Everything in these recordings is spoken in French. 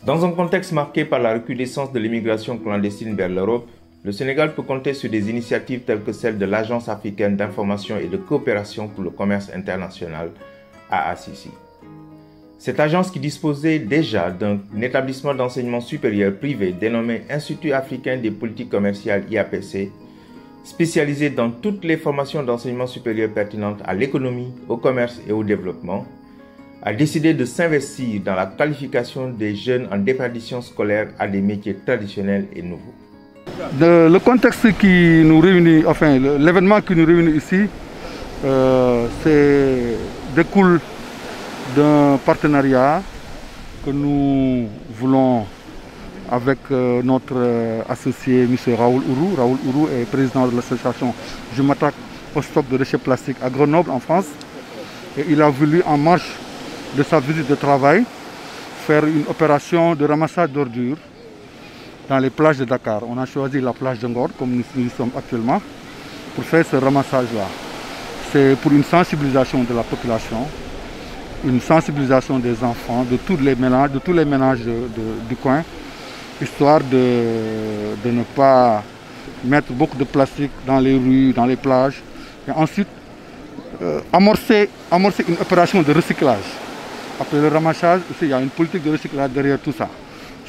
Dans un contexte marqué par la recrudescence de l'immigration clandestine vers l'Europe, le Sénégal peut compter sur des initiatives telles que celle de l'Agence africaine d'information et de coopération pour le commerce international, AACC. Cette agence, qui disposait déjà d'un établissement d'enseignement supérieur privé dénommé Institut africain des politiques commerciales IAPC, spécialisé dans toutes les formations d'enseignement supérieur pertinentes à l'économie, au commerce et au développement, a décidé de s'investir dans la qualification des jeunes en déperdition scolaire à des métiers traditionnels et nouveaux. Le contexte qui nous réunit, enfin l'événement qui nous réunit ici, découle d'un partenariat que nous voulons avec notre associé M. Raoul Ourou. Raoul Ourou est président de l'association Je m'attaque au stock de déchets plastiques à Grenoble en France. Et il a voulu, en marge de sa visite de travail, faire une opération de ramassage d'ordures dans les plages de Dakar. On a choisi la plage de Ngor, comme nous y sommes actuellement, pour faire ce ramassage-là. C'est pour une sensibilisation de la population, une sensibilisation des enfants, de tous les ménages du coin, histoire de ne pas mettre beaucoup de plastique dans les rues, dans les plages, et ensuite amorcer une opération de recyclage. Après le ramassage, aussi, il y a une politique de recyclage derrière tout ça.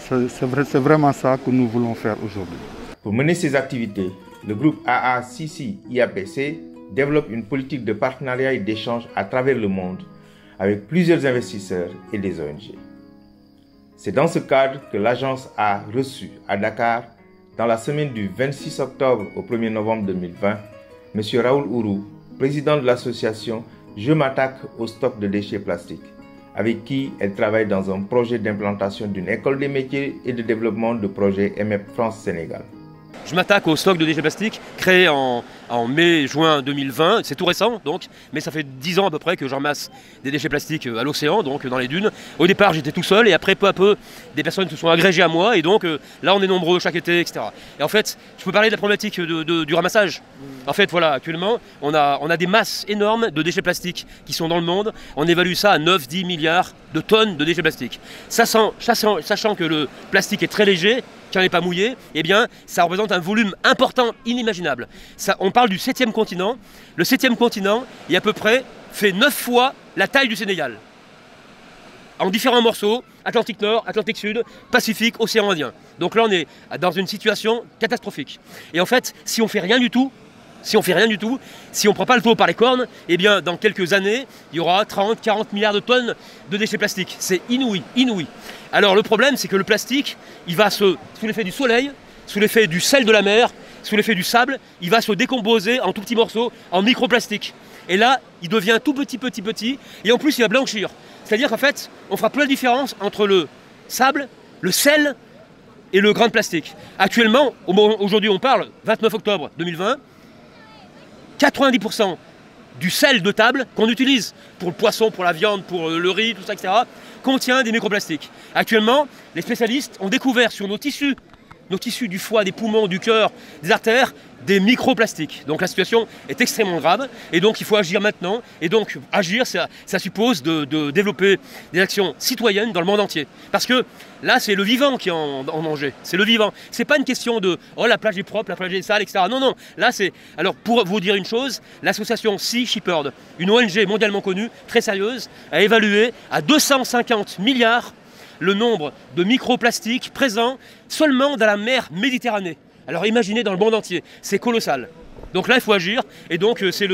C'est vraiment ça que nous voulons faire aujourd'hui. Pour mener ces activités, le groupe AACC-IAPC développe une politique de partenariat et d'échange à travers le monde avec plusieurs investisseurs et des ONG. C'est dans ce cadre que l'agence a reçu à Dakar, dans la semaine du 26 octobre au 1er novembre 2020, M. Raoul Ourou, président de l'association Je m'attaque au stock de déchets plastiques, avec qui elle travaille dans un projet d'implantation d'une école des métiers et de développement de projet MEP France-Sénégal. Je m'attaque au stock de déchets plastiques créé en mai-juin 2020, c'est tout récent donc, mais ça fait 10 ans à peu près que je ramasse des déchets plastiques à l'océan, donc dans les dunes. Au départ j'étais tout seul et après peu à peu des personnes se sont agrégées à moi et donc là on est nombreux chaque été, etc. Et en fait je peux parler de la problématique du ramassage. En fait voilà, actuellement on a des masses énormes de déchets plastiques qui sont dans le monde, on évalue ça à 9-10 milliards de tonnes de déchets plastiques. Sachant que le plastique est très léger, qu'il n'est pas mouillé, eh bien, ça représente un volume important, inimaginable. On parle du 7e continent. Le 7e continent, il à peu près fait 9 fois la taille du Sénégal. En différents morceaux, Atlantique Nord, Atlantique Sud, Pacifique, Océan Indien. Donc là, on est dans une situation catastrophique. Et en fait, si on fait rien du tout, si on ne prend pas le taureau par les cornes, eh bien, dans quelques années, il y aura 30-40 milliards de tonnes de déchets plastiques. C'est inouï, inouï. Alors le problème, c'est que le plastique, il va sous l'effet du soleil, sous l'effet du sel de la mer, sous l'effet du sable, il va se décomposer en tout petits morceaux, en microplastiques. Et là, il devient tout petit, et en plus, il va blanchir. C'est-à-dire qu'en fait, on fera plus la différence entre le sable, le sel et le grain de plastique. Actuellement, aujourd'hui, on parle 29 octobre 2020, 90% du sel de table qu'on utilise pour le poisson, pour la viande, pour le riz, tout ça, etc., contient des microplastiques. Actuellement, les spécialistes ont découvert sur nos tissus du foie, des poumons, du cœur, des artères, des microplastiques. Donc la situation est extrêmement grave et donc il faut agir maintenant. Et donc agir, ça suppose de développer des actions citoyennes dans le monde entier. Parce que là, c'est le vivant qui est en danger. C'est le vivant. C'est pas une question de « oh, la plage est propre, la plage est sale, etc. » Non, non. Là, c'est... Alors, pour vous dire une chose, l'association Sea Shepherd, une ONG mondialement connue, très sérieuse, a évalué à 250 milliards le nombre de microplastiques présents seulement dans la mer Méditerranée. Alors imaginez dans le monde entier, c'est colossal. Donc là, il faut agir, et donc c'est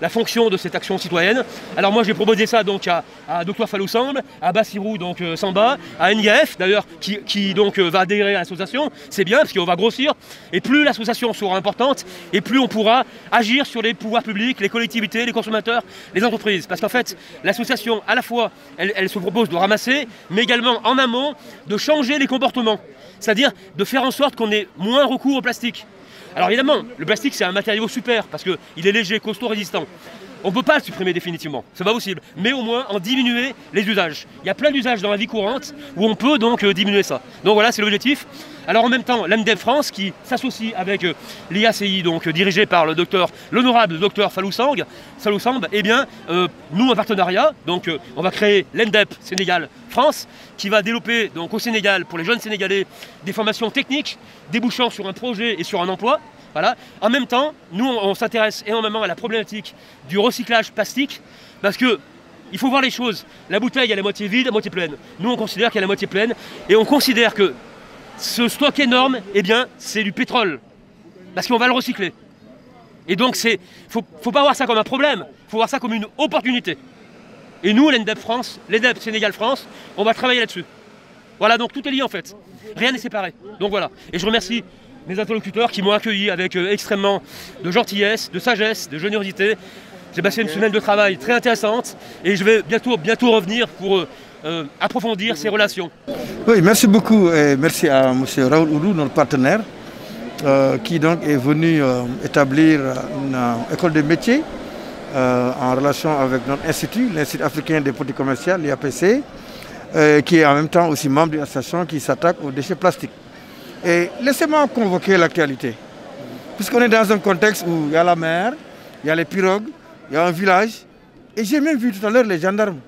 la fonction de cette action citoyenne. Alors moi, j'ai proposé ça donc à Dr Fallou Samb, à Bassirou donc Samba, à NGF d'ailleurs, qui donc va adhérer à l'association. C'est bien, parce qu'on va grossir, et plus l'association sera importante, et plus on pourra agir sur les pouvoirs publics, les collectivités, les consommateurs, les entreprises. Parce qu'en fait, l'association, à la fois, elle se propose de ramasser, mais également en amont, de changer les comportements. C'est-à-dire de faire en sorte qu'on ait moins recours au plastique. Alors évidemment, le plastique c'est un matériau super parce qu'il est léger, costaud, résistant. On ne peut pas le supprimer définitivement, c'est pas possible, mais au moins en diminuer les usages. Il y a plein d'usages dans la vie courante où on peut donc diminuer ça. Donc voilà, c'est l'objectif. Alors en même temps, l'AMDEB France qui s'associe avec l'IACI, donc dirigé par l'honorable docteur Fallou Samb, eh bien, nous en partenariat, donc on va créer l'AMDEB Sénégal France, qui va développer donc au Sénégal, pour les jeunes Sénégalais, des formations techniques, débouchant sur un projet et sur un emploi. Voilà. En même temps, nous, on s'intéresse énormément à la problématique du recyclage plastique, parce que il faut voir les choses. La bouteille, elle est à moitié vide, à moitié pleine. Nous, on considère qu'elle est à moitié pleine, et on considère que ce stock énorme, eh bien, c'est du pétrole, parce qu'on va le recycler. Et donc, faut pas voir ça comme un problème, il faut voir ça comme une opportunité. Et nous, l'AMDEB France, l'AMDEB Sénégal France, on va travailler là-dessus. Voilà, donc tout est lié en fait. Rien n'est séparé. Donc voilà. Et je remercie mes interlocuteurs qui m'ont accueilli avec extrêmement de gentillesse, de sagesse, de générosité. J'ai passé une semaine de travail très intéressante et je vais bientôt revenir pour approfondir ces relations. Oui, merci beaucoup et merci à M. Raoul Ourou, notre partenaire, qui donc est venu établir une école de métiers en relation avec notre institut, l'Institut africain des politiques commerciales, l'IAPC, qui est en même temps aussi membre d'une association qui s'attaque aux déchets plastiques. Et laissez-moi convoquer l'actualité, puisqu'on est dans un contexte où il y a la mer, il y a les pirogues, il y a un village, et j'ai même vu tout à l'heure les gendarmes.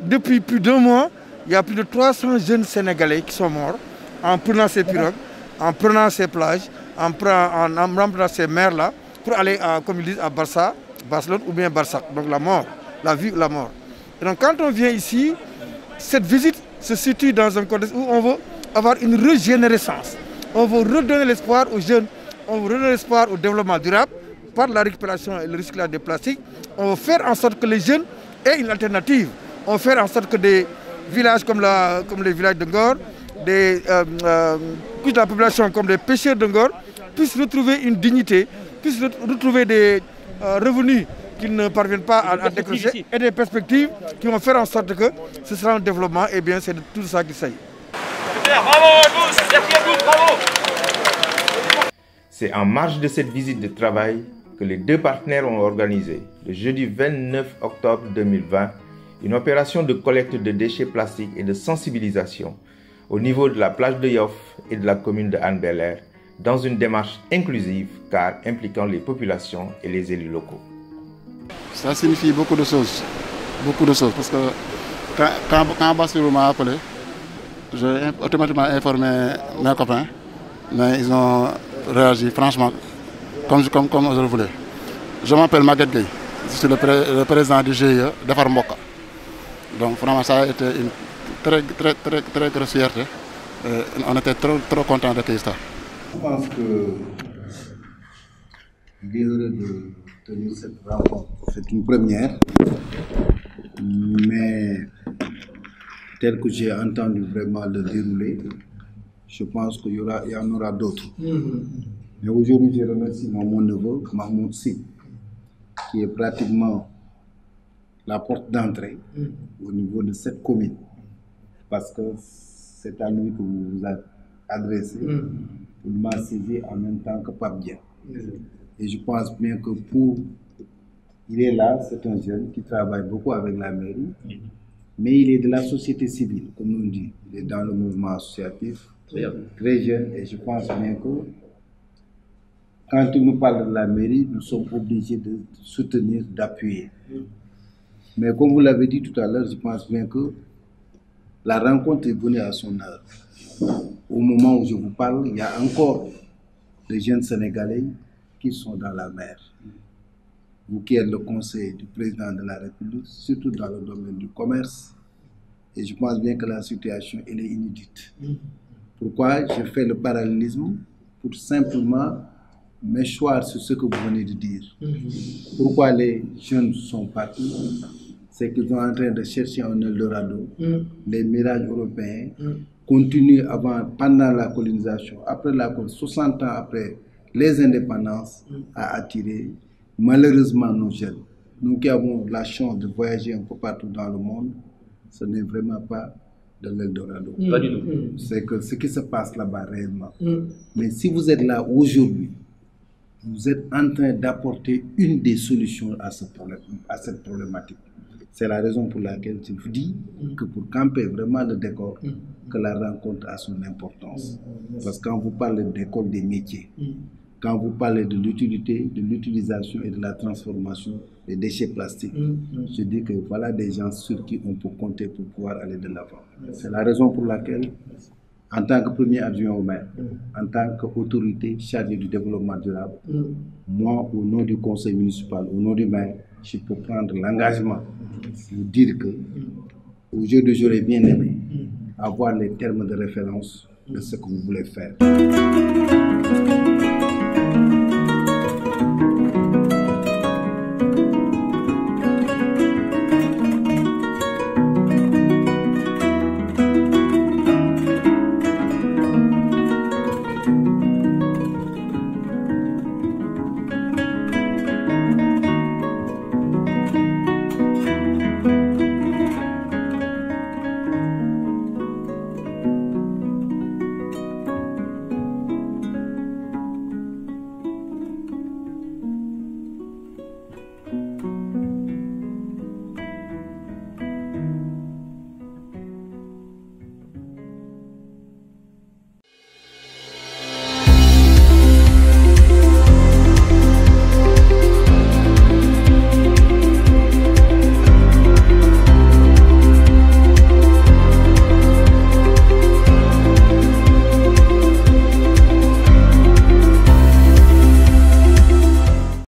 Depuis plus d'1 mois, il y a plus de 300 jeunes Sénégalais qui sont morts en prenant ces pirogues, en prenant ces plages, en remplissant ces mers-là, pour aller, comme ils disent, à Barcelone ou bien Barsac, donc la mort, la vie ou la mort. Et donc quand on vient ici, cette visite se situe dans un contexte où on veut avoir une régénérescence. On veut redonner l'espoir aux jeunes, on veut redonner l'espoir au développement durable par la récupération et le recyclage des plastiques. On veut faire en sorte que les jeunes aient une alternative. On veut faire en sorte que des villages comme les villages de Ngor, des couches de la population comme les pêcheurs de Ngor puissent retrouver une dignité, puissent retrouver des revenus qu'ils ne parviennent pas à décrocher et des perspectives qui vont faire en sorte que ce sera un développement. Et bien c'est de tout ça qu'il s'agit. Super, bravo à tous, merci à tous, bravo. C'est en marge de cette visite de travail que les deux partenaires ont organisé, le jeudi 29 octobre 2020, une opération de collecte de déchets plastiques et de sensibilisation au niveau de la plage de Yoff et de la commune de Hann Bel-Air, dans une démarche inclusive car impliquant les populations et les élus locaux. Ça signifie beaucoup de choses, parce que quand Bassirou m'a appelé, j'ai automatiquement informé mes copains, mais ils ont réagi franchement comme je le voulais. Je m'appelle Maguette Gueye, je suis le président du GIE Defar Mbokka. Donc vraiment ça a été une très grosse fierté. On était trop contents d'accueillir ça. Je pense que il est heureux de tenir cette rencontre. C'est une première, mais tel que j'ai entendu vraiment le dérouler, je pense qu'il y en aura d'autres. Mais aujourd'hui, je remercie mon neveu, Mahmoud Sy, qui est pratiquement la porte d'entrée au niveau de cette commune, parce que c'est à lui que vous vous adressez. Il m'a saisi en même temps que Pape Dia. Et je pense bien que il est là, c'est un jeune qui travaille beaucoup avec la mairie, mais il est de la société civile, comme on dit. Il est dans le mouvement associatif, très jeune, et je pense bien que quand il nous parle de la mairie, nous sommes obligés de soutenir, d'appuyer. Mais comme vous l'avez dit tout à l'heure, je pense bien que la rencontre est venue à son heure. Au moment où je vous parle, il y a encore des jeunes Sénégalais qui sont dans la mer. Vous qui êtes le conseil du président de la République, surtout dans le domaine du commerce, et je pense bien que la situation elle est inédite. Pourquoi je fais le parallélisme? Pour simplement m'échoir sur ce que vous venez de dire. Pourquoi les jeunes sont partis? C'est qu'ils sont en train de chercher un Eldorado. Les mirages européens continuent pendant la colonisation, après 60 ans après les indépendances, à attirer malheureusement nos jeunes. Nous qui avons la chance de voyager un peu partout dans le monde, ce n'est vraiment pas de l'Eldorado. Pas du tout. C'est que ce qui se passe là-bas réellement. Mais si vous êtes là aujourd'hui, vous êtes en train d'apporter une des solutions à cette problématique. C'est la raison pour laquelle je vous dis que pour camper vraiment le décor, que la rencontre a son importance. Parce que quand vous parlez d'école des métiers, quand vous parlez de l'utilité, de l'utilisation et de la transformation des déchets plastiques, je dis que voilà des gens sur qui on peut compter pour pouvoir aller de l'avant. C'est la raison pour laquelle, en tant que premier adjoint au maire, en tant qu'autorité chargée du développement durable, moi, au nom du conseil municipal, au nom du maire, je peux prendre l'engagement de vous dire que aujourd'hui, j'aurais bien aimé avoir les termes de référence de ce que vous voulez faire.